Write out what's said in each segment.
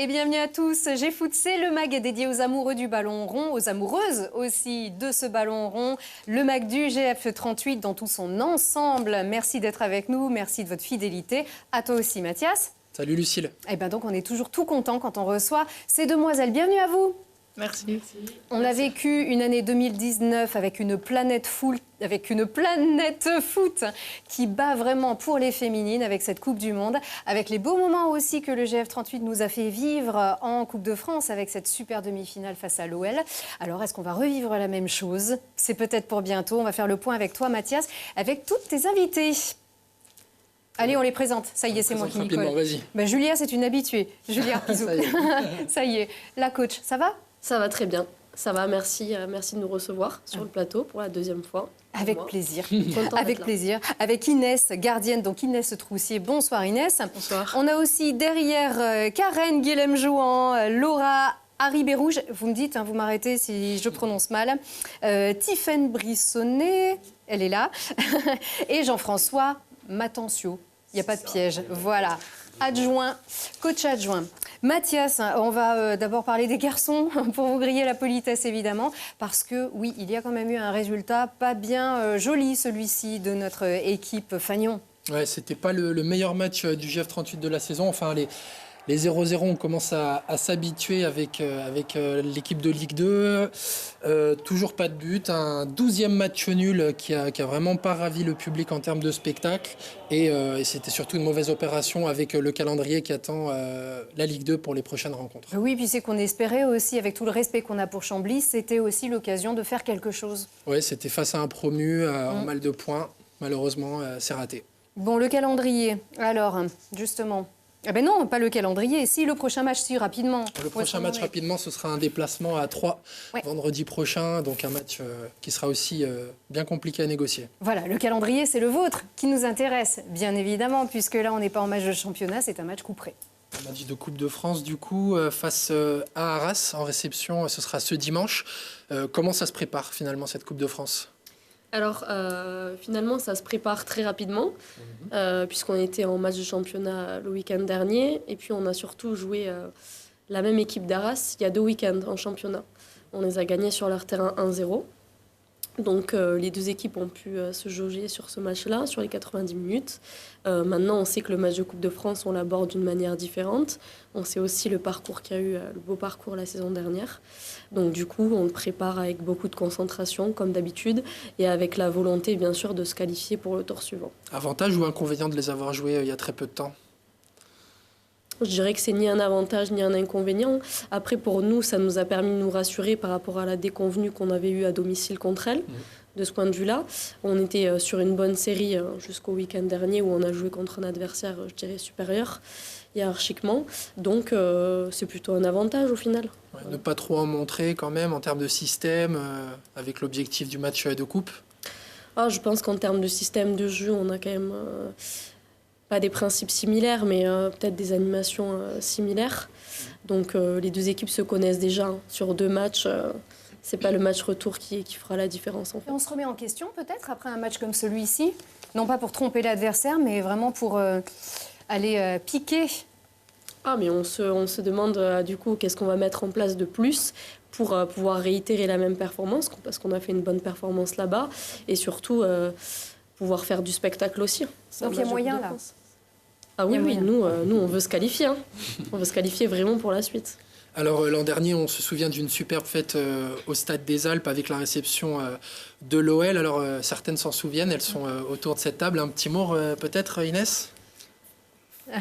Et bienvenue à tous. G-Foot, c'est le mag dédié aux amoureux du ballon rond, aux amoureuses aussi de ce ballon rond. Le mag du GF38 dans tout son ensemble. Merci d'être avec nous, merci de votre fidélité. À toi aussi, Mathias. Salut Lucille. Et bien donc on est toujours tout content quand on reçoit ces demoiselles. Bienvenue à vous. Merci. On a vécu une année 2019 avec une planète foot qui bat vraiment pour les féminines avec cette Coupe du Monde, avec les beaux moments aussi que le GF38 nous a fait vivre en Coupe de France avec cette super demi-finale face à l'OL. Alors est-ce qu'on va revivre la même chose? C'est peut-être pour bientôt. On va faire le point avec toi, Mathias, avec toutes tes invitées. Allez, on les présente. Ça y est, c'est moi qui m'y colle. Ben, Julia, c'est une habituée. Julia Pizou. Ça y est. La coach, ça va? Ça va très bien. Ça va, merci, merci de nous recevoir sur le plateau pour la deuxième fois. Avec plaisir. Avec plaisir. Avec Inès, gardienne, donc Inès Troussier. Bonsoir Inès. Bonsoir. On a aussi derrière Karen Guilhem-Jouan, Laura Haribé-Rouge. Vous me dites, hein, vous m'arrêtez si je prononce mal. Tiffaine Brissonnet, elle est là. Et Jean-François Matancio. Il n'y a pas de piège. Voilà. Adjoint, coach adjoint. Mathias, on va d'abord parler des garçons pour vous griller la politesse évidemment, parce que oui, il y a quand même eu un résultat pas bien joli celui-ci de notre équipe Fagnon. Ouais, c'était pas le meilleur match du GF38 de la saison. Enfin, les 0-0, on commence à s'habituer avec l'équipe de Ligue 2. Toujours pas de but. Un 12e match nul qui a vraiment pas ravi le public en termes de spectacle. Et c'était surtout une mauvaise opération avec le calendrier qui attend la Ligue 2 pour les prochaines rencontres. Oui, puis c'est qu'on espérait aussi, avec tout le respect qu'on a pour Chambly, c'était aussi l'occasion de faire quelque chose. Oui, c'était face à un promu en mal de points. Malheureusement, c'est raté. Bon, le calendrier. Alors, justement... Eh ben non, pas le calendrier. Si, le prochain match, si, rapidement. Le prochain match, rapidement, ce sera un déplacement à 3 vendredi prochain. Donc un match qui sera aussi bien compliqué à négocier. Voilà, le calendrier, c'est le vôtre qui nous intéresse, bien évidemment, puisque là, on n'est pas en match de championnat, c'est un match couperé. Un match de Coupe de France, du coup, face à Arras, en réception, ce sera ce dimanche. Comment ça se prépare, finalement, cette Coupe de France ? Alors, finalement, ça se prépare très rapidement, puisqu'on était en match de championnat le week-end dernier. Et puis, on a surtout joué la même équipe d'Arras il y a 2 week-ends en championnat. On les a gagnés sur leur terrain 1-0. Donc, les deux équipes ont pu se jauger sur ce match-là, sur les 90 minutes. Maintenant, on sait que le match de Coupe de France, on l'aborde d'une manière différente. On sait aussi le parcours qu'il y a eu, le beau parcours la saison dernière. Donc, du coup, on le prépare avec beaucoup de concentration, comme d'habitude, et avec la volonté, bien sûr, de se qualifier pour le tour suivant. Avantage ou inconvénient de les avoir joués il y a très peu de temps ? Je dirais que c'est ni un avantage ni un inconvénient. Après, pour nous, ça nous a permis de nous rassurer par rapport à la déconvenue qu'on avait eue à domicile contre elle. De ce point de vue-là, on était sur une bonne série jusqu'au week-end dernier où on a joué contre un adversaire, je dirais, supérieur hiérarchiquement. Donc, c'est plutôt un avantage au final. Ouais, ne pas trop en montrer quand même en termes de système, avec l'objectif du match de coupe. Je pense qu'en termes de système de jeu, on a quand même... pas des principes similaires, mais peut-être des animations similaires. Donc les deux équipes se connaissent déjà. Sur 2 matchs, c'est pas le match retour qui fera la différence. En fait. On se remet en question peut-être après un match comme celui-ci, non pas pour tromper l'adversaire, mais vraiment pour aller piquer. Mais on se demande du coup qu'est-ce qu'on va mettre en place de plus pour pouvoir réitérer la même performance, parce qu'on a fait une bonne performance là-bas, et surtout pouvoir faire du spectacle aussi. Donc il y a moyen là. Oui, nous on veut se qualifier. On veut se qualifier vraiment pour la suite. Alors l'an dernier, on se souvient d'une superbe fête au Stade des Alpes avec la réception de l'OL. Alors certaines s'en souviennent, elles sont autour de cette table. Un petit mot peut-être, Inès ?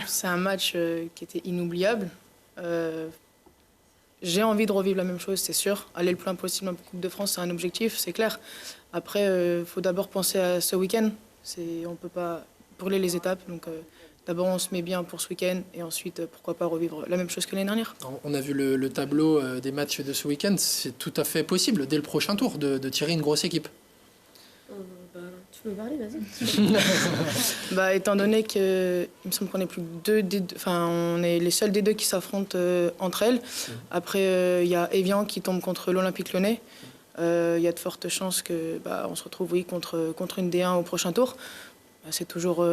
C'est un match qui était inoubliable. J'ai envie de revivre la même chose, c'est sûr. Aller le plus loin possible en Coupe de France, c'est un objectif, c'est clair. Après, il faut d'abord penser à ce week-end. On ne peut pas brûler les étapes. Donc, d'abord, on se met bien pour ce week-end et ensuite, pourquoi pas revivre la même chose que l'année dernière. On a vu le tableau des matchs de ce week-end. C'est tout à fait possible, dès le prochain tour, de tirer une grosse équipe. Tu veux parler, vas-y. Étant donné qu'il me semble qu'on est plus que on est les seuls des deux qui s'affrontent entre elles. Après, il y a Evian qui tombe contre l'Olympique Lyonnais. Il y a de fortes chances qu'on se retrouve contre une D1 au prochain tour. C'est toujours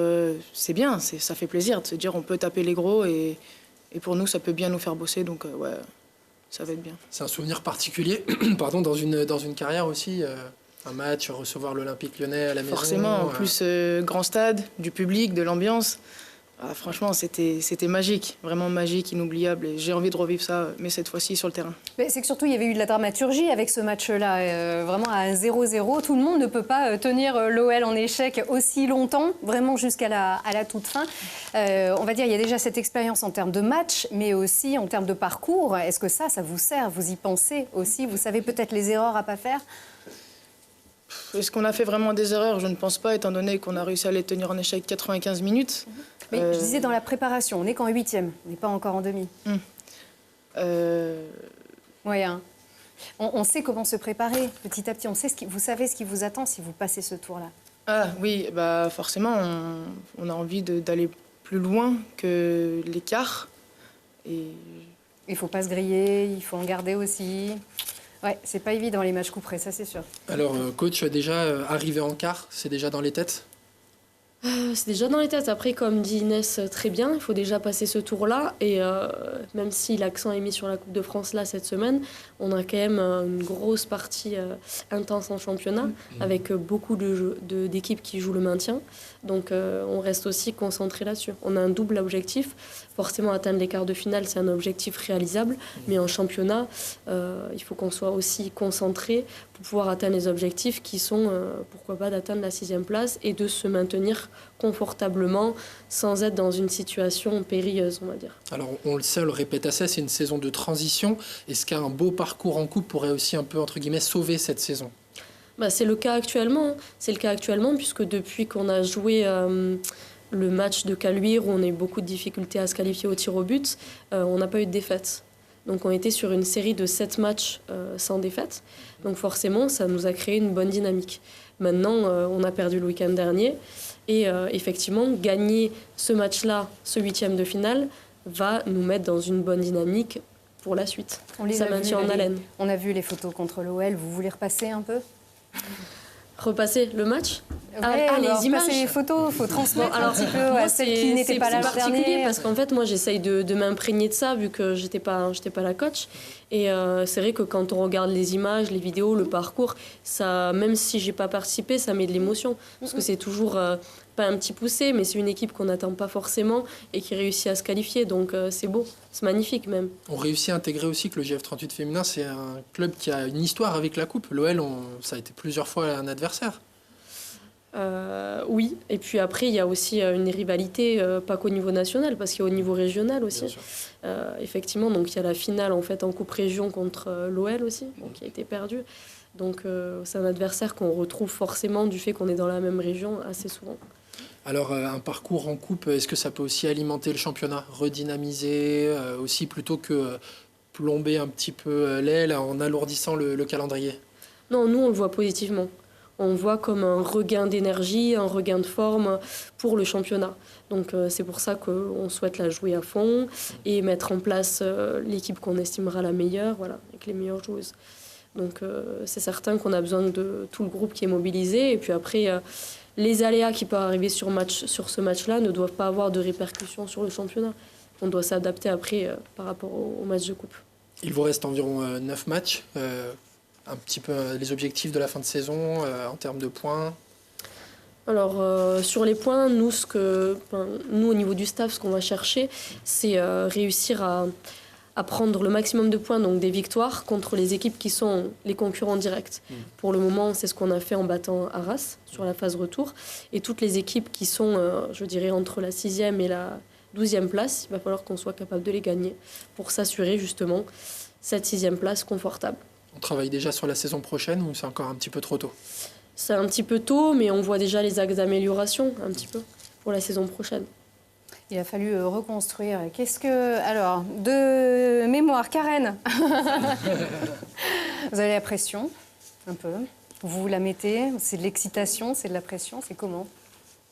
c'est bien, ça fait plaisir de se dire on peut taper les gros et Et pour nous, ça peut bien nous faire bosser, donc ouais, ça va être bien. C'est un souvenir particulier pardon, dans une carrière aussi, un match, recevoir l'Olympique Lyonnais à la maison. Forcément, en plus, grand stade, du public, de l'ambiance. Ah, franchement, c'était magique, vraiment magique, inoubliable. Et j'ai envie de revivre ça, mais cette fois-ci sur le terrain. Mais c'est que surtout, il y avait eu de la dramaturgie avec ce match-là. Vraiment à 0-0. Tout le monde ne peut pas tenir l'OL en échec aussi longtemps, vraiment jusqu'à à la toute fin. On va dire, il y a déjà cette expérience en termes de match, mais aussi en termes de parcours. Est-ce que ça vous sert? Vous y pensez aussi? Vous savez peut-être les erreurs à ne pas faire? Est-ce qu'on a fait vraiment des erreurs? Je ne pense pas, étant donné qu'on a réussi à les tenir en échec 95 minutes. Mais je disais dans la préparation, on n'est qu'en 8e, on n'est pas encore en demi. Ouais, hein. On sait comment se préparer petit à petit. Vous savez ce qui vous attend si vous passez ce tour-là. Ah oui, bah forcément, on a envie d'aller plus loin que l'écart. Et Il ne faut pas se griller, il faut en garder aussi. Ouais, c'est pas évident les matchs couperés, ça c'est sûr. Alors, coach, déjà arrivé en quart, c'est déjà dans les têtes? C'est déjà dans les têtes. Après, comme dit Inès très bien, il faut déjà passer ce tour-là. Et même si l'accent est mis sur la Coupe de France là cette semaine, on a quand même une grosse partie intense en championnat, avec beaucoup d'équipes qui jouent le maintien. Donc on reste aussi concentré là-dessus. On a un double objectif. Forcément, atteindre les quarts de finale, c'est un objectif réalisable. Mais en championnat, il faut qu'on soit aussi concentré pour pouvoir atteindre les objectifs qui sont, pourquoi pas, d'atteindre la 6e place et de se maintenir confortablement sans être dans une situation périlleuse, on va dire. Alors, on le sait, on le répète assez, c'est une saison de transition. Est-ce qu'un beau parcours en coupe pourrait aussi un peu, entre guillemets, sauver cette saison? C'est le cas actuellement. C'est le cas actuellement puisque depuis qu'on a joué le match de Caluire où on a eu beaucoup de difficultés à se qualifier au tir au but, on n'a pas eu de défaite. Donc on était sur une série de 7 matchs sans défaite. Donc forcément, ça nous a créé une bonne dynamique. Maintenant, on a perdu le week-end dernier. Et effectivement, gagner ce match-là, ce 8e de finale, va nous mettre dans une bonne dynamique pour la suite. Ça maintient en haleine. On a vu les photos contre l'OL. Vous voulez repasser un peu? Repasser le match? Les images. Les photos, il faut transmettre un petit peu à celles qui n'étaient pas là l'an dernier. Parce qu'en fait, moi, j'essaye de m'imprégner de ça, vu que j'étais pas la coach. Et c'est vrai que quand on regarde les images, les vidéos, le parcours, ça, même si j'ai pas participé, ça met de l'émotion. Parce que c'est toujours pas un petit poussé, mais c'est une équipe qu'on n'attend pas forcément et qui réussit à se qualifier. Donc c'est beau, c'est magnifique même. On réussit à intégrer aussi que le GF38 féminin, c'est un club qui a une histoire avec la Coupe. L'OL, ça a été plusieurs fois un adversaire. Oui, et puis après, il y a aussi une rivalité, pas qu'au niveau national, parce qu'il y a au niveau régional aussi. Effectivement, donc il y a la finale en fait en Coupe Région contre l'OL aussi, qui a été perdue. Donc c'est un adversaire qu'on retrouve forcément du fait qu'on est dans la même région assez souvent. Alors un parcours en coupe, est-ce que ça peut aussi alimenter le championnat, redynamiser aussi plutôt que plomber un petit peu l'aile en alourdissant le calendrier? Non, nous on le voit positivement. On voit comme un regain d'énergie, un regain de forme pour le championnat. Donc c'est pour ça qu'on souhaite la jouer à fond et mettre en place l'équipe qu'on estimera la meilleure, voilà, avec les meilleures joueuses. Donc c'est certain qu'on a besoin de tout le groupe qui est mobilisé. Et puis après, les aléas qui peuvent arriver sur ce match-là ne doivent pas avoir de répercussions sur le championnat. On doit s'adapter après par rapport au match de coupe. Il vous reste environ 9 matchs. Un petit peu les objectifs de la fin de saison en termes de points? Alors, sur les points, nous, au niveau du staff, ce qu'on va chercher, c'est réussir à prendre le maximum de points, donc des victoires, contre les équipes qui sont les concurrents directs. Pour le moment, c'est ce qu'on a fait en battant Arras sur la phase retour. Et toutes les équipes qui sont, je dirais, entre la 6e et la 12e place, il va falloir qu'on soit capable de les gagner pour s'assurer justement cette 6e place confortable. On travaille déjà sur la saison prochaine ou c'est encore un petit peu trop tôt? C'est un petit peu tôt, mais on voit déjà les axes d'amélioration un petit peu pour la saison prochaine. Il a fallu reconstruire. Alors, de mémoire, Karen, vous avez la pression, un peu. Vous la mettez, c'est de l'excitation, c'est de la pression, c'est comment?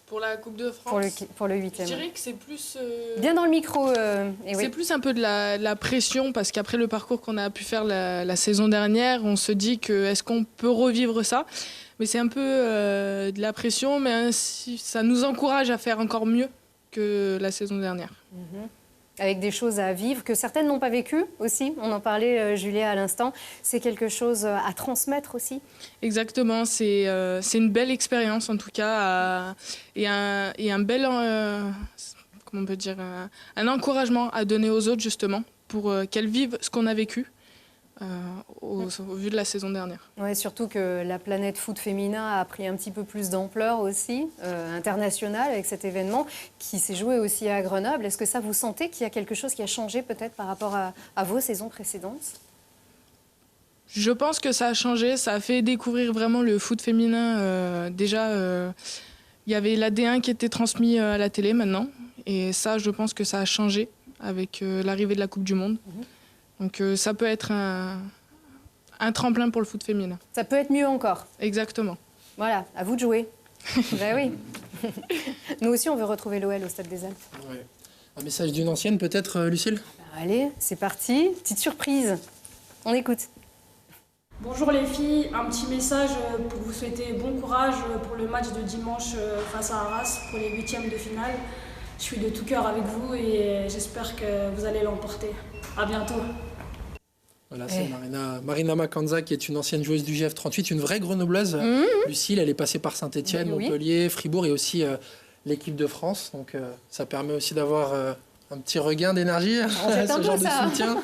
Pour la Coupe de France, pour le 8e. je dirais que c'est plus... Bien dans le micro. C'est plus un peu de la pression, parce qu'après le parcours qu'on a pu faire la saison dernière, on se dit que est-ce qu'on peut revivre ça? Mais c'est un peu de la pression, mais ça nous encourage à faire encore mieux que la saison dernière. avec des choses à vivre que certaines n'ont pas vécues aussi. On en parlait, Julia, à l'instant. C'est quelque chose à transmettre aussi. Exactement, c'est une belle expérience en tout cas et un bel, comment on peut dire, un encouragement à donner aux autres justement pour qu'elles vivent ce qu'on a vécu au vu de la saison dernière. Ouais, surtout que la planète foot féminin a pris un petit peu plus d'ampleur aussi, internationale, avec cet événement qui s'est joué aussi à Grenoble. Est-ce que ça, vous sentez qu'il y a quelque chose qui a changé peut-être par rapport à vos saisons précédentes ? Je pense que ça a changé, ça a fait découvrir vraiment le foot féminin. Déjà, il y avait la D1 qui était transmis à la télé maintenant. Et ça, je pense que ça a changé avec l'arrivée de la Coupe du Monde. Donc ça peut être un tremplin pour le foot féminin. Ça peut être mieux encore. Exactement. Voilà, à vous de jouer. Ben oui. Nous aussi, on veut retrouver l'OL au Stade des Alpes. Ouais. Un message d'une ancienne peut-être, Lucille ? Allez, c'est parti. Petite surprise. On écoute. Bonjour les filles, un petit message pour vous souhaiter bon courage pour le match de dimanche face à Arras pour les 8e de finale. Je suis de tout cœur avec vous et j'espère que vous allez l'emporter. À bientôt. Voilà, c'est Marina Makanza qui est une ancienne joueuse du GF38, une vraie grenobloise. Lucille, elle est passée par Saint-Etienne, Oui. Montpellier, Fribourg et aussi l'équipe de France. Donc ça permet aussi d'avoir un petit regain d'énergie, ce genre de soutien.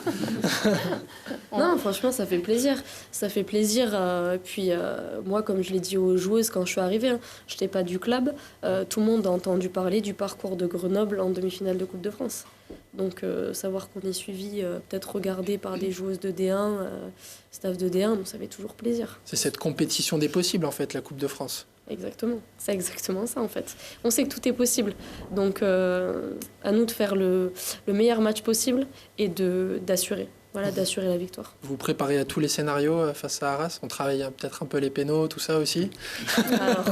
Non, franchement, ça fait plaisir. Ça fait plaisir. Puis moi, comme je l'ai dit aux joueuses quand je suis arrivée, je n'étais pas du club. Tout le monde a entendu parler du parcours de Grenoble en demi-finale de Coupe de France. Donc savoir qu'on est suivi, peut-être regardé par des joueuses de D1, staff de D1, ça fait toujours plaisir. C'est cette compétition des possibles en fait, la Coupe de France. Exactement, c'est exactement ça en fait. On sait que tout est possible. Donc à nous de faire le meilleur match possible et d'assurer. Voilà, d'assurer la victoire. Vous vous préparez à tous les scénarios face à Arras. On travaille peut-être un peu les pénaux, tout ça aussi. Alors,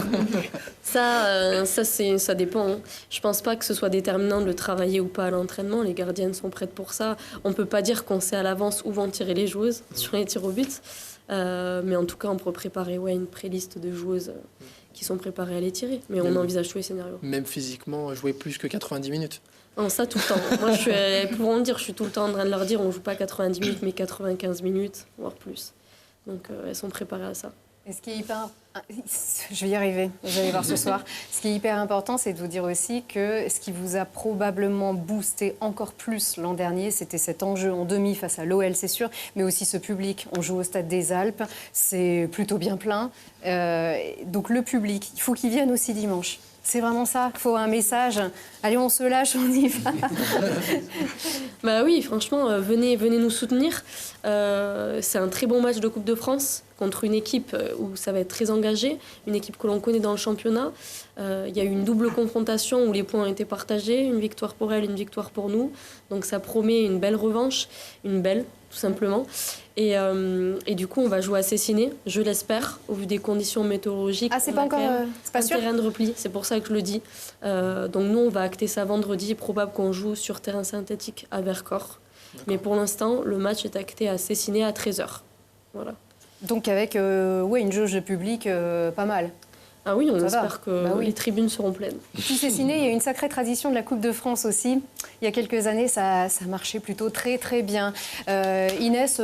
ça dépend. Hein. Je pense pas que ce soit déterminant de le travailler ou pas à l'entraînement. Les gardiennes sont prêtes pour ça. On peut pas dire qu'on sait à l'avance où vont tirer les joueuses sur les tirs au but. Mais en tout cas, on peut préparer une pré-liste de joueuses qui sont préparées à les tirer. Mais on envisage tous les scénarios. Même physiquement, jouer plus que 90 minutes. Non, ça tout le temps. Moi, je suis tout le temps en train de leur dire, on joue pas 90 minutes, mais 95 minutes, voire plus. Donc, elles sont préparées à ça. Et ce qui est hyper... Je vais y arriver, vous allez voir ce soir. Ce qui est hyper important, c'est de vous dire aussi que ce qui vous a probablement boosté encore plus l'an dernier, c'était cet enjeu en demi face à l'OL, c'est sûr, mais aussi ce public. On joue au Stade des Alpes, c'est plutôt bien plein. Donc le public, il faut qu'il vienne aussi dimanche. C'est vraiment ça, il faut un message. Allez, on se lâche, on y va. Bah oui, franchement, venez nous soutenir. C'est un très bon match de Coupe de France contre une équipe où ça va être très engagé, une équipe que l'on connaît dans le championnat. Il y a eu une double confrontation où les points ont été partagés, une victoire pour elle, une victoire pour nous. Donc ça promet une belle revanche, tout simplement. Et du coup, on va jouer à Cessiné, je l'espère, au vu des conditions météorologiques. Ah, c'est pas encore... c'est pas sûr. Terrain de repli, c'est pour ça que je le dis. Donc nous, on va acter ça vendredi. Probable qu'on joue sur terrain synthétique à Vercors. Mais pour l'instant, le match est acté à Cessiné à 13h. Voilà. Donc avec une jauge de public pas mal. Ah oui, on Ça espère va. que les tribunes seront pleines. Puis Cessiné, il y a une sacrée tradition de la Coupe de France aussi. Il y a quelques années, ça marchait plutôt très très bien. Inès,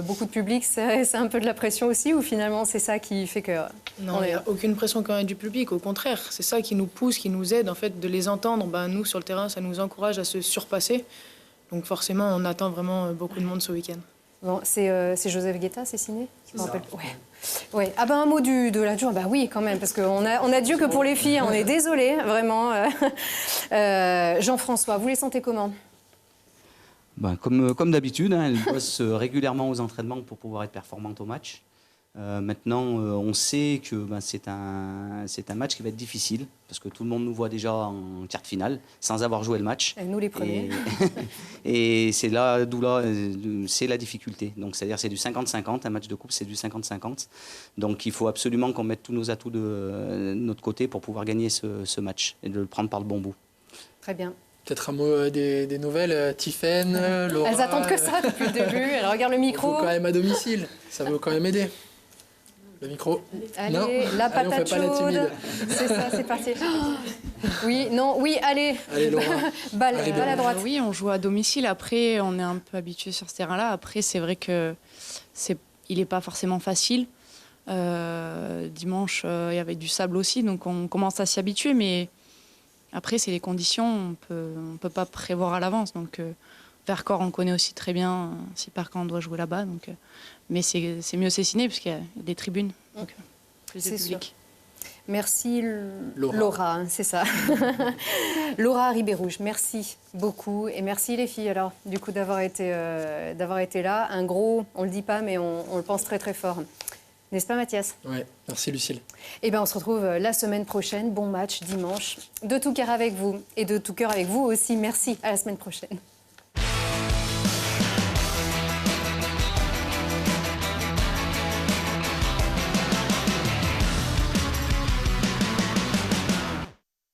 beaucoup de public, c'est un peu de la pression aussi, ou finalement c'est ça qui fait que... Non, il n'y a aucune pression quand même du public, au contraire. C'est ça qui nous pousse, qui nous aide en fait de les entendre. Nous, sur le terrain, ça nous encourage à se surpasser. Donc forcément, on attend vraiment beaucoup de monde ce week-end. Bon, c'est Joseph Guetta, Cessiné? Je me rappelle. Ouais. Ah ben un mot de l'adjoint, bah oui quand même, parce qu'on a Dieu que pour les filles, on est désolé, vraiment. Jean-François, vous les sentez comment? Comme d'habitude, elles bossent régulièrement aux entraînements pour pouvoir être performantes au match. Maintenant, on sait que c'est un match qui va être difficile, parce que tout le monde nous voit déjà en quart de finale, sans avoir joué le match. Et nous les premiers. Et c'est c'est la difficulté. Donc, c'est-à-dire c'est du 50-50, un match de coupe, c'est du 50-50. Donc, il faut absolument qu'on mette tous nos atouts de notre côté pour pouvoir gagner ce match et de le prendre par le bon bout. Très bien. Peut-être un mot des nouvelles, Tiffaine, Laura. Elles attendent que ça depuis le début, elles regardent le micro. Il faut quand même à domicile, ça veut quand même aider. Le micro. Allez, non. la patate on fait pas la chaude. timide. C'est ça, c'est parti. Oui, non, oui, allez. Allez, Laura. Balle Allez, à droite. Oui, on joue à domicile. Après, on est un peu habitué sur ce terrain-là. Après, c'est vrai que il n'est pas forcément facile. Dimanche, il y avait du sable aussi, donc on commence à s'y habituer. Mais après, c'est les conditions. On peut pas prévoir à l'avance. Donc, Vercors, on connaît aussi très bien. Si par contre on doit jouer là-bas. Donc, mais c'est mieux Cessiné, parce qu'il y a des tribunes. Donc, plus de C'est public. sûr. Merci Laura. Laura, hein, c'est ça. Laura Ribérouge, merci beaucoup. Et merci les filles alors, du coup, d'avoir été là. Un gros, on le dit pas, mais on le pense très très fort. N'est-ce pas Mathias? Ouais, merci Lucille. Eh bien, on se retrouve la semaine prochaine. Bon match dimanche. De tout cœur avec vous et de tout cœur avec vous aussi. Merci. À la semaine prochaine.